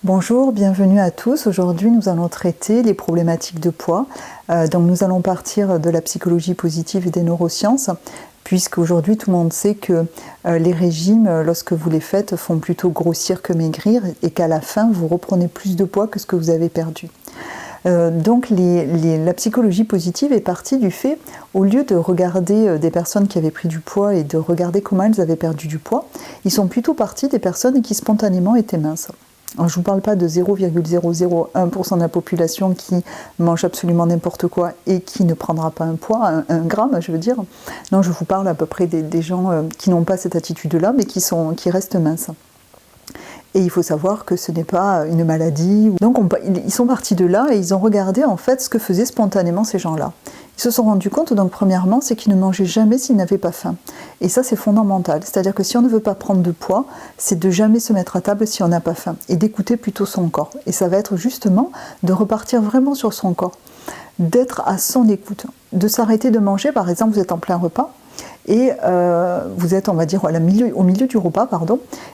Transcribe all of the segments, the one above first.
Bonjour, bienvenue à tous. Aujourd'hui, nous allons traiter les problématiques de poids. Donc, nous allons partir de la psychologie positive et des neurosciences, puisqu'aujourd'hui, tout le monde sait que les régimes, lorsque vous les faites, font plutôt grossir que maigrir et qu'à la fin, vous reprenez plus de poids que ce que vous avez perdu. Donc la psychologie positive est partie du fait, au lieu de regarder des personnes qui avaient pris du poids et de regarder comment elles avaient perdu du poids, ils sont plutôt partis des personnes qui spontanément étaient minces. Alors, je ne vous parle pas de 0,001% de la population qui mange absolument n'importe quoi et qui ne prendra pas un poids, un gramme, je veux dire. Non, je vous parle à peu près des gens qui n'ont pas cette attitude-là, mais qui restent minces. Et il faut savoir que ce n'est pas une maladie. Donc ils sont partis de là et ils ont regardé en fait ce que faisaient spontanément ces gens-là. Ils se sont rendus compte, donc premièrement, c'est qu'ils ne mangeaient jamais s'ils n'avaient pas faim. Et ça, c'est fondamental. C'est-à-dire que si on ne veut pas prendre de poids, c'est de jamais se mettre à table si on n'a pas faim. Et d'écouter plutôt son corps. Et ça va être justement de repartir vraiment sur son corps. D'être à son écoute. De s'arrêter de manger, par exemple, vous êtes en plein repas. Et vous êtes, on va dire, au milieu du repas,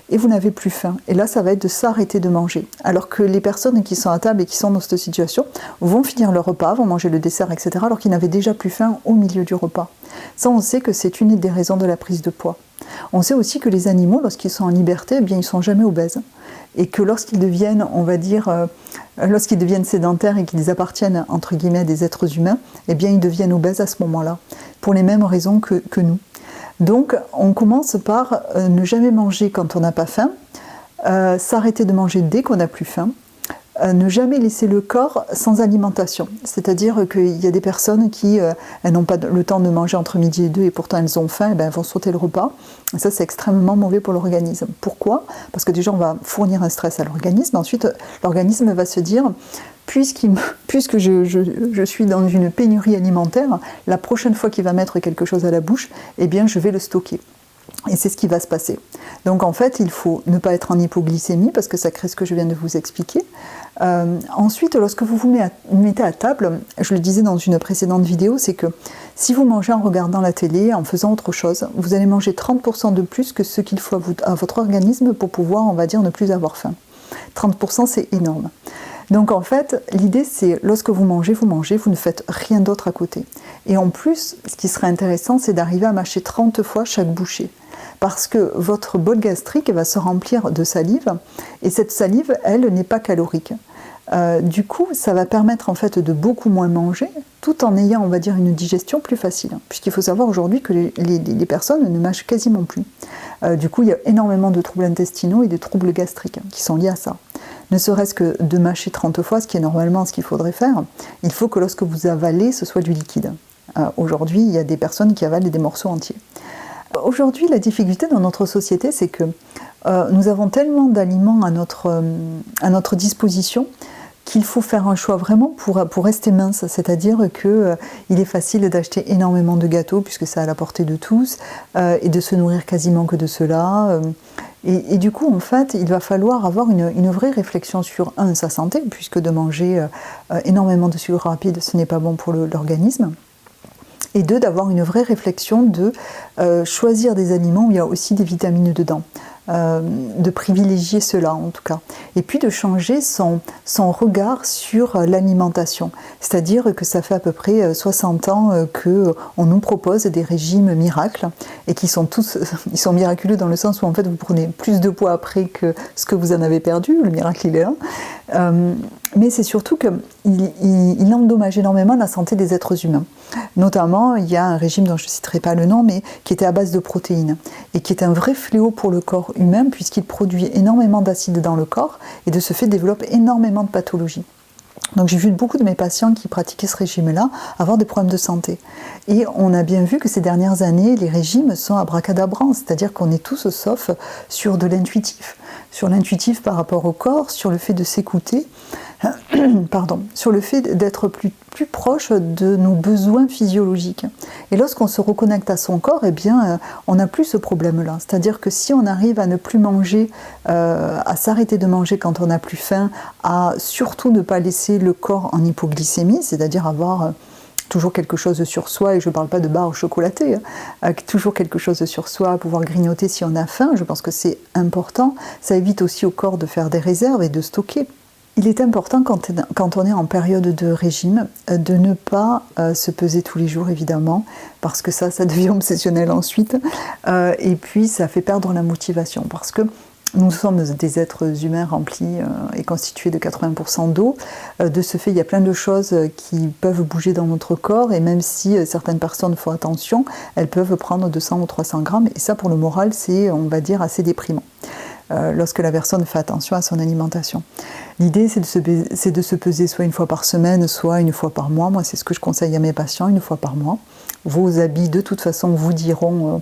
et vous n'avez plus faim. Et là, ça va être de s'arrêter de manger. Alors que les personnes qui sont à table et qui sont dans cette situation vont finir leur repas, vont manger le dessert, etc., alors qu'ils n'avaient déjà plus faim au milieu du repas. Ça, on sait que c'est une des raisons de la prise de poids. On sait aussi que les animaux, lorsqu'ils sont en liberté, eh bien, ils ne sont jamais obèses. Et que lorsqu'ils deviennent, on va dire, lorsqu'ils deviennent sédentaires et qu'ils appartiennent, entre guillemets, à des êtres humains, eh bien, ils deviennent obèses à ce moment-là, pour les mêmes raisons que nous. Donc, on commence par ne jamais manger quand on n'a pas faim, s'arrêter de manger dès qu'on n'a plus faim, ne jamais laisser le corps sans alimentation. C'est-à-dire qu'il y a des personnes qui elles n'ont pas le temps de manger entre midi et 2 et pourtant elles ont faim, et elles vont sauter le repas. Et ça, c'est extrêmement mauvais pour l'organisme. Pourquoi ? Parce que déjà, on va fournir un stress à l'organisme. Ensuite, l'organisme va se dire, puisque je suis dans une pénurie alimentaire, la prochaine fois qu'il va mettre quelque chose à la bouche, eh bien, je vais le stocker. Et c'est ce qui va se passer. Donc en fait, il faut ne pas être en hypoglycémie parce que ça crée ce que je viens de vous expliquer. Ensuite, lorsque vous vous mettez à table, je le disais dans une précédente vidéo, c'est que si vous mangez en regardant la télé, en faisant autre chose, vous allez manger 30% de plus que ce qu'il faut à votre organisme pour pouvoir, on va dire, ne plus avoir faim. 30%, c'est énorme. Donc en fait, l'idée c'est, lorsque vous mangez, vous ne faites rien d'autre à côté. Et en plus, ce qui serait intéressant, c'est d'arriver à mâcher 30 fois chaque bouchée. Parce que votre bol gastrique va se remplir de salive, et cette salive, elle, n'est pas calorique. Du coup, ça va permettre en fait de beaucoup moins manger, tout en ayant, on va dire, une digestion plus facile. Puisqu'il faut savoir aujourd'hui que les personnes ne mâchent quasiment plus. Du coup, il y a énormément de troubles intestinaux et de troubles gastriques qui sont liés à ça. Ne serait-ce que de mâcher 30 fois, ce qui est normalement ce qu'il faudrait faire, il faut que lorsque vous avalez, ce soit du liquide. Aujourd'hui, il y a des personnes qui avalent des morceaux entiers. Aujourd'hui, la difficulté dans notre société, c'est que nous avons tellement d'aliments à notre disposition qu'il faut faire un choix vraiment pour rester mince. C'est-à-dire qu'il est facile d'acheter énormément de gâteaux, puisque c'est à la portée de tous, et de se nourrir quasiment que de cela. Et du coup, en fait, il va falloir avoir une vraie réflexion sur, sa santé, puisque de manger énormément de sucre rapide, ce n'est pas bon pour l'organisme. Et d'avoir une vraie réflexion de choisir des aliments où il y a aussi des vitamines dedans. De privilégier cela en tout cas. Et puis de changer son regard sur l'alimentation. C'est-à-dire que ça fait à peu près 60 ans qu'on nous propose des régimes miracles et qui sont ils sont miraculeux dans le sens où en fait vous prenez plus de poids après que ce que vous en avez perdu, le miracle il est là. Mais c'est surtout qu'il endommage énormément la santé des êtres humains. Notamment, il y a un régime dont je ne citerai pas le nom, mais qui était à base de protéines et qui est un vrai fléau pour le corps humain puisqu'il produit énormément d'acide dans le corps et de ce fait développe énormément de pathologies. Donc j'ai vu beaucoup de mes patients qui pratiquaient ce régime-là avoir des problèmes de santé. Et on a bien vu que ces dernières années, les régimes sont abracadabrants, c'est-à-dire qu'on est tous sauf sur de l'intuitif. Sur l'intuitif par rapport au corps, sur le fait de s'écouter, sur le fait d'être plus proche de nos besoins physiologiques. Et lorsqu'on se reconnecte à son corps, eh bien, on n'a plus ce problème-là. C'est-à-dire que si on arrive à ne plus manger, à s'arrêter de manger quand on n'a plus faim, à surtout ne pas laisser le corps en hypoglycémie, c'est-à-dire avoir toujours quelque chose sur soi, et je ne parle pas de barres chocolatées, toujours quelque chose sur soi, pouvoir grignoter si on a faim, je pense que c'est important. Ça évite aussi au corps de faire des réserves et de stocker. Il est important quand on est en période de régime de ne pas se peser tous les jours évidemment, parce que ça devient obsessionnel ensuite, et puis ça fait perdre la motivation, parce que nous sommes des êtres humains remplis et constitués de 80% d'eau. De ce fait, il y a plein de choses qui peuvent bouger dans notre corps, et même si certaines personnes font attention, elles peuvent prendre 200 ou 300 grammes, et ça pour le moral c'est, on va dire, assez déprimant. Lorsque la personne fait attention à son alimentation. L'idée, c'est de se peser soit une fois par semaine, soit une fois par mois. Moi, c'est ce que je conseille à mes patients, une fois par mois. Vos habits, de toute façon, vous diront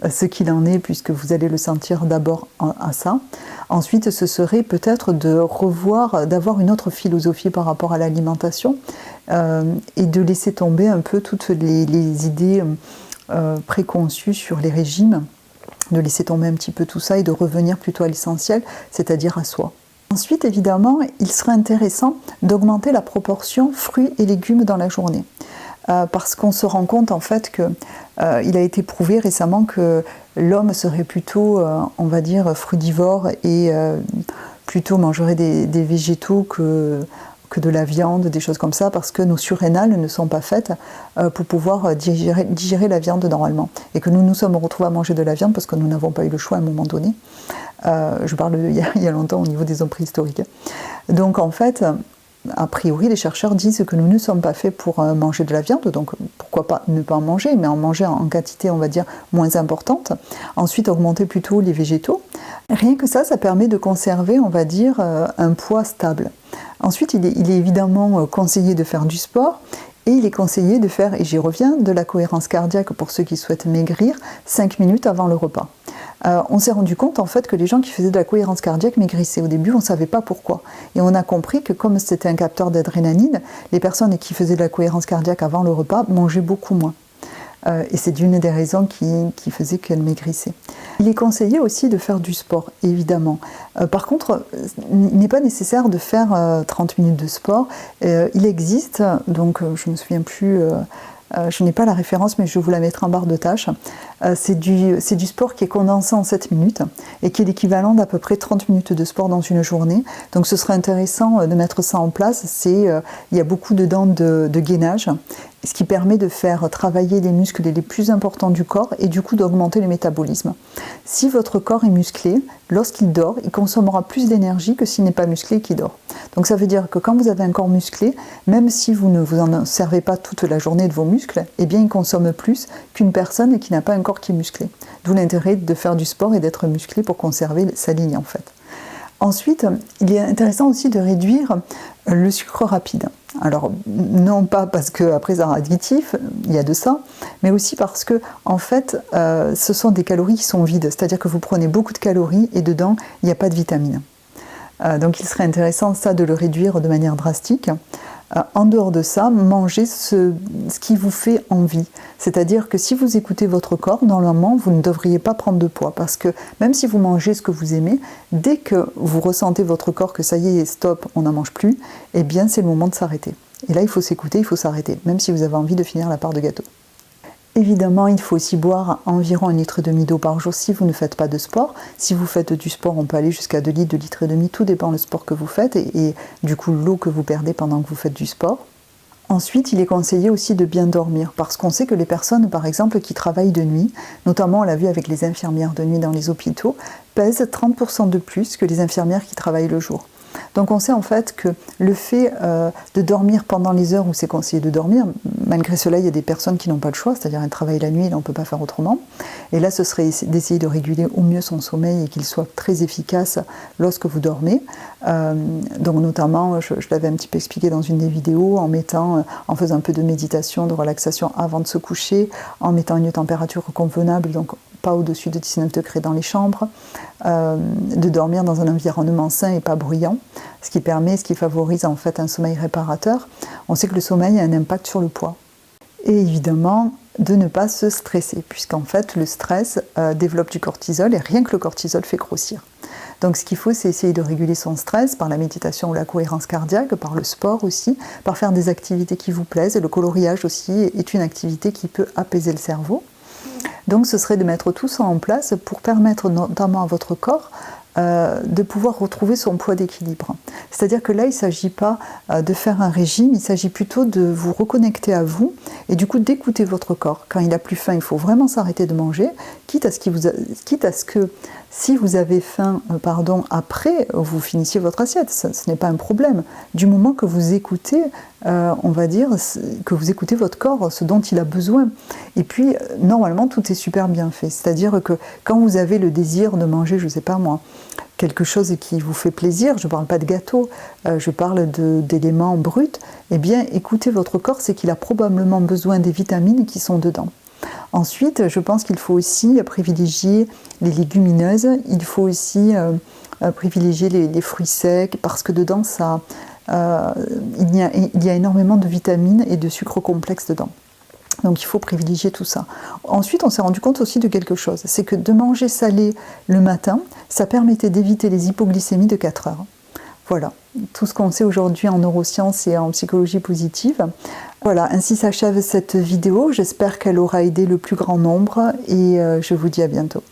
ce qu'il en est, puisque vous allez le sentir d'abord à ça. Ensuite, ce serait peut-être d'avoir une autre philosophie par rapport à l'alimentation, et de laisser tomber un peu toutes les idées préconçues sur les régimes, de laisser tomber un petit peu tout ça et de revenir plutôt à l'essentiel, c'est-à-dire à soi. Ensuite, évidemment, il serait intéressant d'augmenter la proportion fruits et légumes dans la journée. Parce qu'on se rend compte en fait qu'il a été prouvé récemment que l'homme serait plutôt, on va dire, frugivore et plutôt mangerait des végétaux que de la viande, des choses comme ça, parce que nos surrénales ne sont pas faites pour pouvoir digérer la viande normalement. Et que nous nous sommes retrouvés à manger de la viande parce que nous n'avons pas eu le choix à un moment donné. Je parle il y a longtemps au niveau des hommes préhistoriques. Donc en fait, a priori, les chercheurs disent que nous ne sommes pas faits pour manger de la viande, donc pourquoi pas ne pas en manger, mais en manger en quantité, on va dire, moins importante. Ensuite, augmenter plutôt les végétaux. Rien que ça permet de conserver, on va dire, un poids stable. Ensuite, il est évidemment conseillé de faire du sport, et il est conseillé de faire, et j'y reviens, de la cohérence cardiaque pour ceux qui souhaitent maigrir, 5 minutes avant le repas. On s'est rendu compte en fait que les gens qui faisaient de la cohérence cardiaque maigrissaient. Au début, on ne savait pas pourquoi. Et on a compris que comme c'était un capteur d'adrénaline, les personnes qui faisaient de la cohérence cardiaque avant le repas mangeaient beaucoup moins. Et c'est une des raisons qui faisait qu'elles maigrissaient. Il est conseillé aussi de faire du sport, évidemment. Par contre, il n'est pas nécessaire de faire 30 minutes de sport. Il existe, donc je ne me souviens plus... je n'ai pas la référence, mais je vous la mettrai en barre de tâches. C'est du sport qui est condensé en 7 minutes et qui est l'équivalent d'à peu près 30 minutes de sport dans une journée. Donc ce serait intéressant de mettre ça en place. Il y a beaucoup dedans de gainage, ce qui permet de faire travailler les muscles les plus importants du corps et du coup d'augmenter le métabolisme. Si votre corps est musclé, lorsqu'il dort, il consommera plus d'énergie que s'il n'est pas musclé et qu'il dort. Donc ça veut dire que quand vous avez un corps musclé, même si vous ne vous en servez pas toute la journée de vos muscles, eh bien il consomme plus qu'une personne qui n'a pas un corps qui est musclé. D'où l'intérêt de faire du sport et d'être musclé pour conserver sa ligne en fait. Ensuite, il est intéressant aussi de réduire le sucre rapide. Alors, non pas parce qu'après c'est un additif, il y a de ça, mais aussi parce que, en fait, ce sont des calories qui sont vides. C'est-à-dire que vous prenez beaucoup de calories et dedans, il n'y a pas de vitamines. Donc, il serait intéressant, ça, de le réduire de manière drastique. En dehors de ça, mangez ce qui vous fait envie. C'est-à-dire que si vous écoutez votre corps, normalement, vous ne devriez pas prendre de poids. Parce que même si vous mangez ce que vous aimez, dès que vous ressentez votre corps que ça y est, stop, on n'en mange plus, eh bien c'est le moment de s'arrêter. Et là, il faut s'écouter, il faut s'arrêter, même si vous avez envie de finir la part de gâteau. Évidemment, il faut aussi boire environ 1,5 litre d'eau par jour si vous ne faites pas de sport. Si vous faites du sport, on peut aller jusqu'à 2 litres, 2,5 litres, tout dépend du sport que vous faites et du coup l'eau que vous perdez pendant que vous faites du sport. Ensuite, il est conseillé aussi de bien dormir parce qu'on sait que les personnes, par exemple, qui travaillent de nuit, notamment on l'a vu avec les infirmières de nuit dans les hôpitaux, pèsent 30% de plus que les infirmières qui travaillent le jour. Donc on sait en fait que le fait de dormir pendant les heures où c'est conseillé de dormir, malgré cela il y a des personnes qui n'ont pas le choix, c'est-à-dire elles travaillent la nuit et on ne peut pas faire autrement. Et là ce serait d'essayer de réguler au mieux son sommeil et qu'il soit très efficace lorsque vous dormez. Donc notamment, je l'avais un petit peu expliqué dans une des vidéos, en faisant un peu de méditation, de relaxation avant de se coucher, en mettant une température convenable, donc pas au-dessus de 19 degrés dans les chambres, de dormir dans un environnement sain et pas bruyant, ce qui favorise en fait un sommeil réparateur. On sait que le sommeil a un impact sur le poids. Et évidemment, de ne pas se stresser, puisqu'en fait le stress développe du cortisol et rien que le cortisol fait grossir. Donc ce qu'il faut, c'est essayer de réguler son stress par la méditation ou la cohérence cardiaque, par le sport aussi, par faire des activités qui vous plaisent. Le coloriage aussi est une activité qui peut apaiser le cerveau. Donc ce serait de mettre tout ça en place pour permettre notamment à votre corps de pouvoir retrouver son poids d'équilibre. C'est-à-dire que là, il ne s'agit pas de faire un régime, il s'agit plutôt de vous reconnecter à vous et du coup d'écouter votre corps. Quand il n'a plus faim, il faut vraiment s'arrêter de manger, quitte à ce que si vous avez faim, après, vous finissiez votre assiette. Ce n'est pas un problème. Du moment que vous écoutez, on va dire, que vous écoutez votre corps, ce dont il a besoin. Et puis, normalement, tout est super bien fait. C'est-à-dire que quand vous avez le désir de manger, je ne sais pas moi, quelque chose qui vous fait plaisir, je ne parle pas de gâteau, je parle d'éléments bruts, eh bien, écoutez votre corps, c'est qu'il a probablement besoin des vitamines qui sont dedans. Ensuite, je pense qu'il faut aussi privilégier les légumineuses, il faut aussi privilégier les fruits secs, parce que dedans, il y a énormément de vitamines et de sucres complexes dedans. Donc il faut privilégier tout ça. Ensuite, on s'est rendu compte aussi de quelque chose, c'est que de manger salé le matin, ça permettait d'éviter les hypoglycémies de 4 heures. Voilà, tout ce qu'on sait aujourd'hui en neurosciences et en psychologie positive. Voilà, ainsi s'achève cette vidéo. J'espère qu'elle aura aidé le plus grand nombre et je vous dis à bientôt.